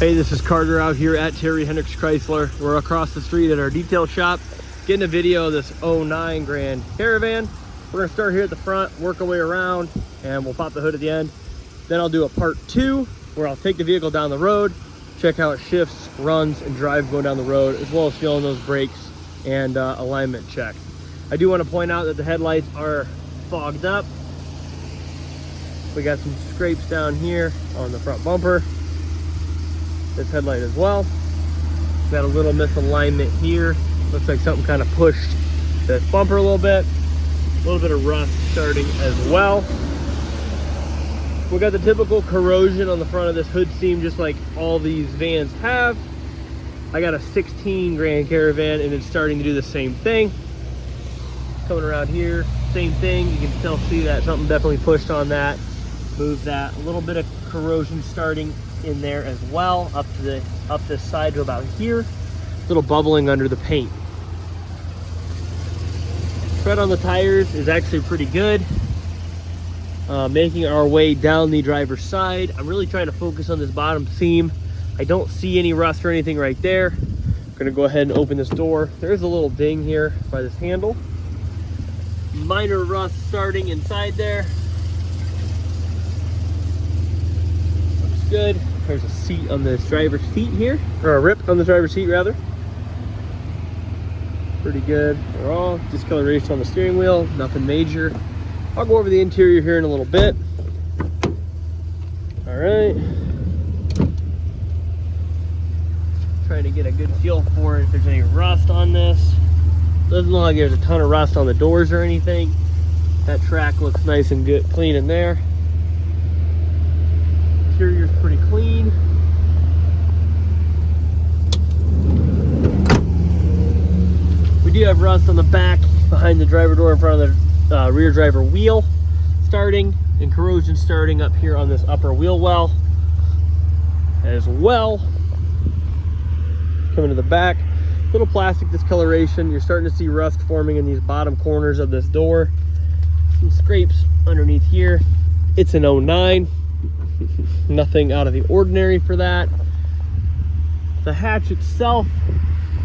Hey, this is Carter out here at Terry Hendricks Chrysler. We're across the street at our detail shop, getting a video of this 09 Grand Caravan. We're gonna start here at the front, work our way around, and we'll pop the hood at the end. Then I'll do a part 2, where I'll take the vehicle down the road, check how it shifts, runs, and drives going down the road, as well as feeling those brakes and alignment check. I do want to point out that the headlights are fogged up. We got some scrapes down here on the front bumper. This headlight as well. Got a little misalignment here. Looks like something kind of pushed this bumper a little bit. A little bit of rust starting as well. We got the typical corrosion on the front of this hood seam, just like all these vans have. I got a 16 Grand Caravan and it's starting to do the same thing. Coming around here, same thing. You can still see that something definitely pushed on that. Move that. A little bit of corrosion starting in there as well, up this side to about here. Little bubbling under the paint. Tread on the tires is actually pretty good. Making our way down the driver's side. I'm really trying to focus on this bottom seam. I don't see any rust or anything right there. I'm gonna go ahead and open this door. There's a little ding here by this handle. Minor rust starting inside there. Looks good. There's a seat on this driver's seat here, or a rip on the driver's seat rather. Pretty good overall. Discoloration on the steering wheel, nothing major. I'll go over the interior here in a little bit. All right. Trying to get a good feel for it, if there's any rust on this. Doesn't look like there's a ton of rust on the doors or anything. That track looks nice and good, clean in there. Interior's pretty clean. We do have rust on the back behind the driver door in front of the rear driver wheel starting, and corrosion starting up here on this upper wheel well as well. Coming to the back, little plastic discoloration. You're starting to see rust forming in these bottom corners of this door. Some scrapes underneath here. It's an 09. Nothing out of the ordinary for that. The hatch itself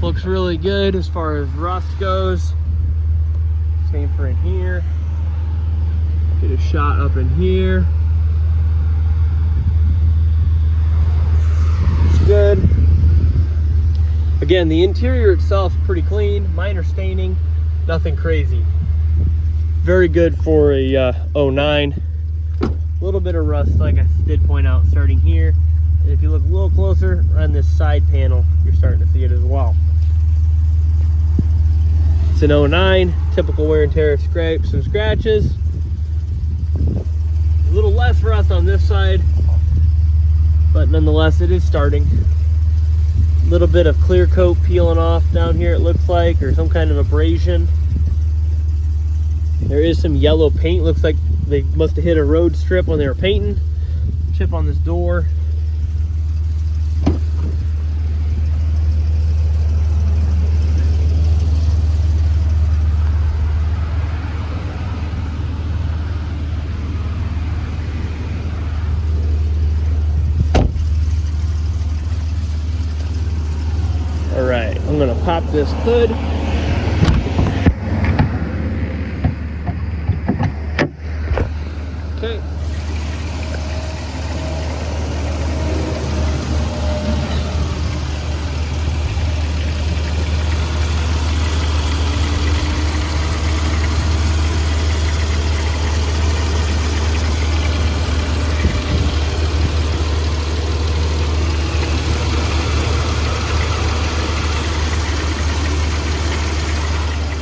looks really good as far as rust goes. Same for in here. Get a shot up in here. It's good. Again, the interior itself is pretty clean. Minor staining, nothing crazy. Very good for a 09. A little bit of rust, like I did point out, starting here. And if you look a little closer on this side panel, you're starting to see it as well. It's an 09, typical wear and tear, scrapes and scratches. A little less rust on this side, but nonetheless it is starting. A little bit of clear coat peeling off down here, it looks like, or some kind of abrasion. There is some yellow paint. Looks like they must have hit a road strip when they were painting. Chip on this door. All right, I'm gonna pop this hood. Okay.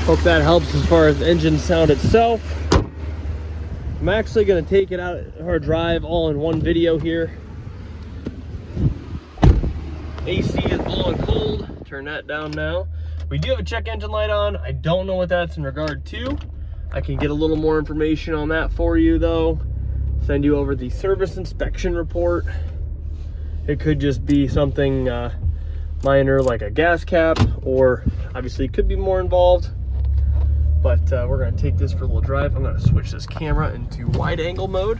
Hope that helps as far as the engine sound itself. I'm actually going to take it out or drive all in one video here. AC is blowing cold. Turn that down now. We do have a check engine light on. I don't know what that's in regard to. I can get a little more information on that for you though. Send you over the service inspection report. It could just be something minor like a gas cap, or obviously it could be more involved. But we're going to take this for a little drive. I'm going to switch this camera into wide angle mode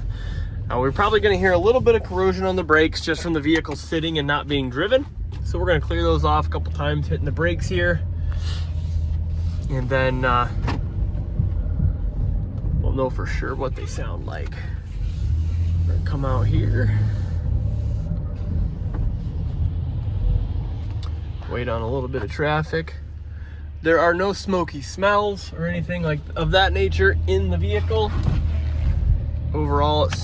Now we're probably gonna hear a little bit of corrosion on the brakes just from the vehicle sitting and not being driven. So we're gonna clear those off a couple times, hitting the brakes here. And then we'll know for sure what they sound like. We're gonna come out here. Wait on a little bit of traffic. There are no smoky smells or anything like of that nature in the vehicle. Overall, it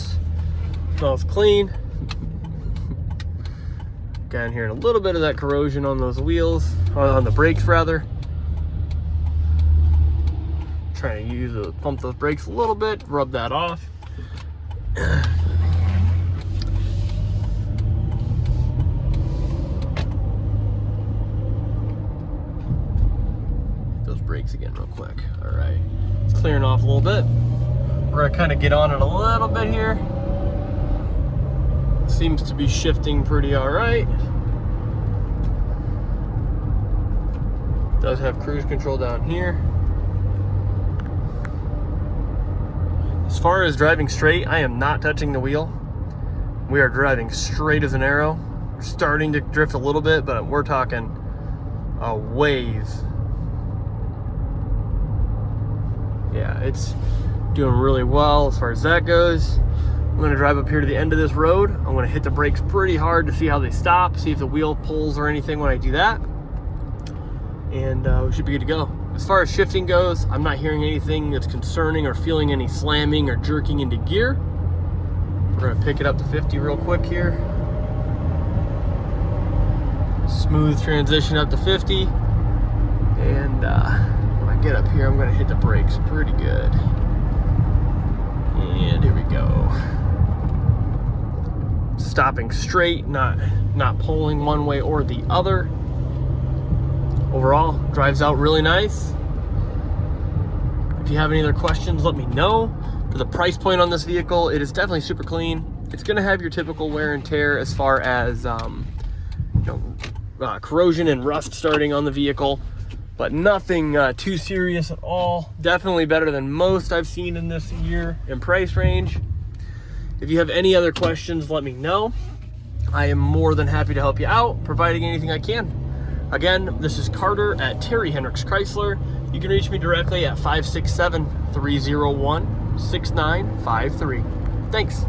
smells clean. Again, hearing a little bit of that corrosion on those wheels, on the brakes rather. Trying to use to pump those brakes a little bit, rub that off. Brakes again real quick. All right, it's clearing off a little bit. We're gonna kind of get on it a little bit here. Seems to be shifting pretty all right. Does have cruise control down here. As far as driving straight, I am not touching the wheel. We are driving straight as an arrow. We're starting to drift a little bit, but we're talking a ways. Yeah, it's doing really well as far as that goes. I'm gonna drive up here to the end of this road. I'm gonna hit the brakes pretty hard to see how they stop, see if the wheel pulls or anything when I do that. And we should be good to go. As far as shifting goes, I'm not hearing anything that's concerning or feeling any slamming or jerking into gear. We're gonna pick it up to 50 real quick here. Smooth transition up to 50. And get up here, I'm gonna hit the brakes pretty good. And here we go. Stopping straight, not pulling one way or the other. Overall, drives out really nice. If you have any other questions, let me know. For the price point on this vehicle, it is definitely super clean. It's gonna have your typical wear and tear as far as corrosion and rust starting on the vehicle, but nothing too serious at all. Definitely better than most I've seen in this year and price range. If you have any other questions, let me know. I am more than happy to help you out, providing anything I can. Again, this is Carter at Terry Hendricks Chrysler. You can reach me directly at 567-301-6953. Thanks.